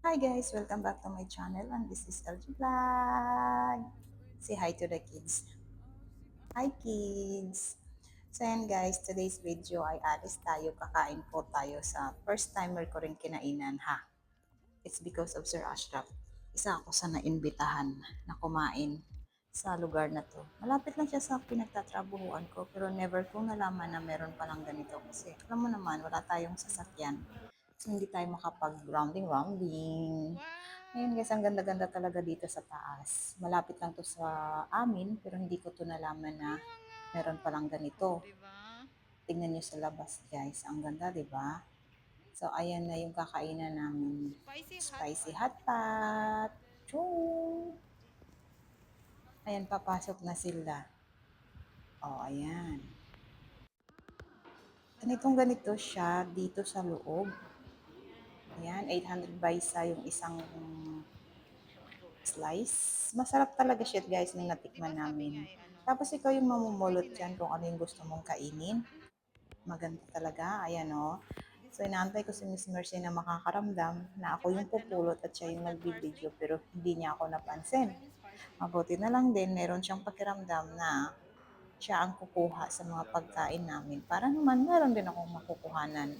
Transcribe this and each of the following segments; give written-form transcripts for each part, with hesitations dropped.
Hi guys, welcome back to my channel and this is LG Vlog. Say hi to the kids. Hi kids! So yan guys, today's video ay alis tayo, kakain po tayo sa first timer ko rin kinainan ha. It's because of Sir Ashraf. Isa ako sa naimbitahan na kumain sa lugar na to. Malapit lang siya sa pinagtatrabuhuan ko pero never kong nalaman na meron palang ganito kasi alam mo naman wala tayong sasakyan. So, hindi tayo makapag-rounding. Ngayon guys, ang ganda-ganda talaga dito sa taas. Malapit lang to sa amin, pero hindi ko to nalaman na Kaya nga. meron palang ganito. 'Di ba? Tingnan nyo sa labas guys, ang ganda, di ba? So, ayan na yung kakainan namin. Spicy hot Spicy pot. hot pot. Choo! Ayan, papasok na sila. Oh, ayan. Ganitong ganito siya dito sa loob. Ayan, 800 baisa yung isang slice. Masarap talaga siya guys nung 'Di natikman ba sabi niya namin. eh ano? Tapos ikaw yung mamumulot Pwede na dyan yan. kung ano yung gusto mong kainin. Maganda talaga. Ayan o. So inaantay ko si Miss Mercy na makakaramdam na ako Yung yung ano? pupulot at siya What's yung that parsley? magbibideo pero hindi niya ako napansin. Mabuti na lang din meron siyang pakiramdam na siya ang kukuha sa mga pagkain namin para naman meron din akong makukuhanan.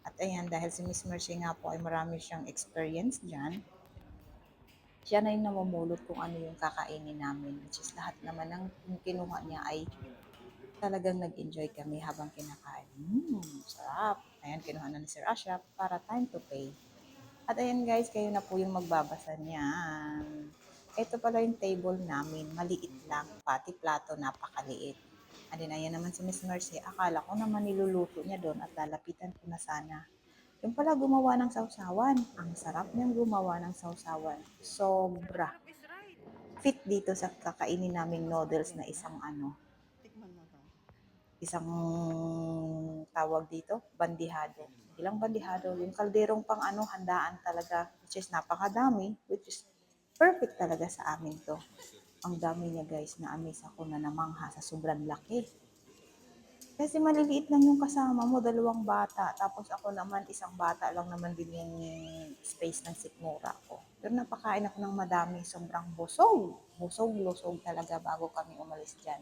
At ayan, dahil si Miss Mercy nga po ay marami siyang experience dyan, siya na yung namumulot kung ano yung kakainin namin. Which is lahat naman ng kinuha niya ay talagang nag-enjoy kami habang kinakain. Sarap. Ayan, kinuha na ni Sir Ashraf para time to pay. At ayan guys, kayo na po yung magbabasa niyan. Ito pala yung table namin. Maliit lang. Pati plato, napakaliit. Adin, ayan naman si Miss Mercy. Akala ko naman niluluto niya doon at lalapitan ko na sana. Yung pala gumawa ng sausawan. Ang sarap niyang gumawa ng sausawan. Sir Sobra. Ashraf is right. Fit dito sa kakainin naming noodles na isang isang tawag dito, bandihado. Ilang bandihado, yung kalderong pang handaan talaga, which is napakadami, which is perfect talaga sa amin to. Ang dami niya guys, na-amaze ako na namangha sa sobrang laki. Kasi maliliit lang yung kasama mo, dalawang bata. Tapos ako naman, isang bata lang naman din yung space ng sikmura ko. Pero napakain ako ng madami, sobrang busog. Busog-lusog talaga bago kami umalis dyan.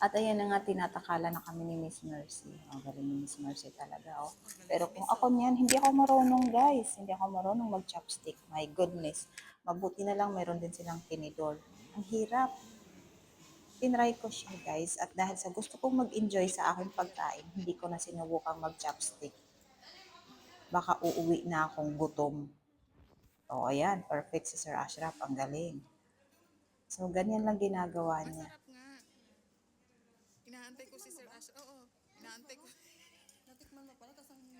At ayan na nga, tinatakala na kami ni Miss Mercy. Oh, galing ni Miss Mercy talaga. Oh. Pero kung ako niyan, hindi ako marunong guys. Hindi ako marunong mag-chopstick. My goodness. Mabuti na lang meron din silang tinidor. Ang hirap. Tinry ko siya guys. At dahil sa gusto kong mag-enjoy sa aking pagkain, hindi ko na sinubukang mag-chopstick. Baka uuwi na akong gutom. O ayan, perfect si Sir Ashraf. Ang galing. So, ganyan lang ginagawa niya. Masarap nga. Inaantay ko si Sir Ashraf. Oo. Inaantay ko.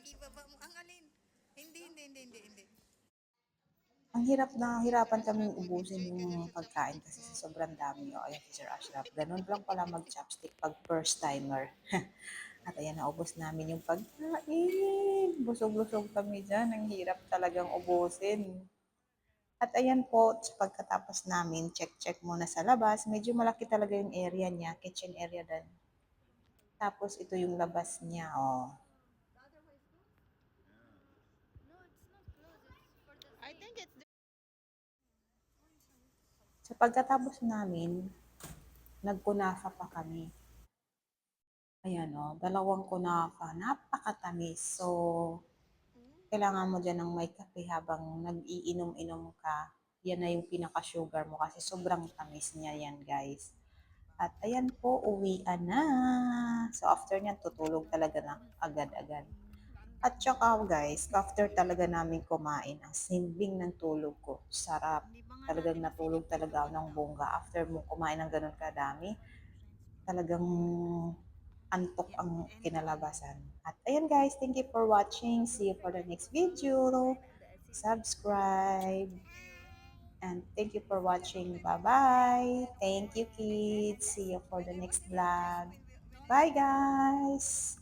Ibaba mo. Ang alin? Hindi. Ang hirap na hirapan kaming ubusin Mag-enjoy ka dyan yung sa pagkain chopstick kasi mo. sa sobrang dami. O, ayan si Sir Ashraf. Ganun lang pala mag-chopstick pag first timer. At ayan, naubos namin yung pagkain. Busog-busog kami dyan. Ang hirap talagang ubusin. At ayan po, pagkatapos namin, check-check muna sa labas. Medyo malaki talaga yung area niya, kitchen area din. Tapos ito yung labas niya, oh. I think it's So pagkatapos namin, nagkunafa pa kami. Ayan o, dalawang kunafa, napakatamis. So, kailangan mo dyan ng may kape habang nag-iinom-inom ka. Yan na yung pinaka-sugar mo kasi sobrang tamis niya yan guys. At ayan po, uwian na. So after nyan, tutulog talaga na agad-agad. At saka guys, after talaga namin kumain, ang simbing ng tulog ko. Sarap. hindi ba nga Talagang natin natulog nasilip talaga dito ako ng ito? bongga. After mo kumain ng ganun kadami, talagang antok ang kinalabasan. At ayan guys, thank you for watching. See you for the next video. Subscribe. And thank you for watching. Bye-bye. Thank you kids. See you for the next vlog. Bye guys.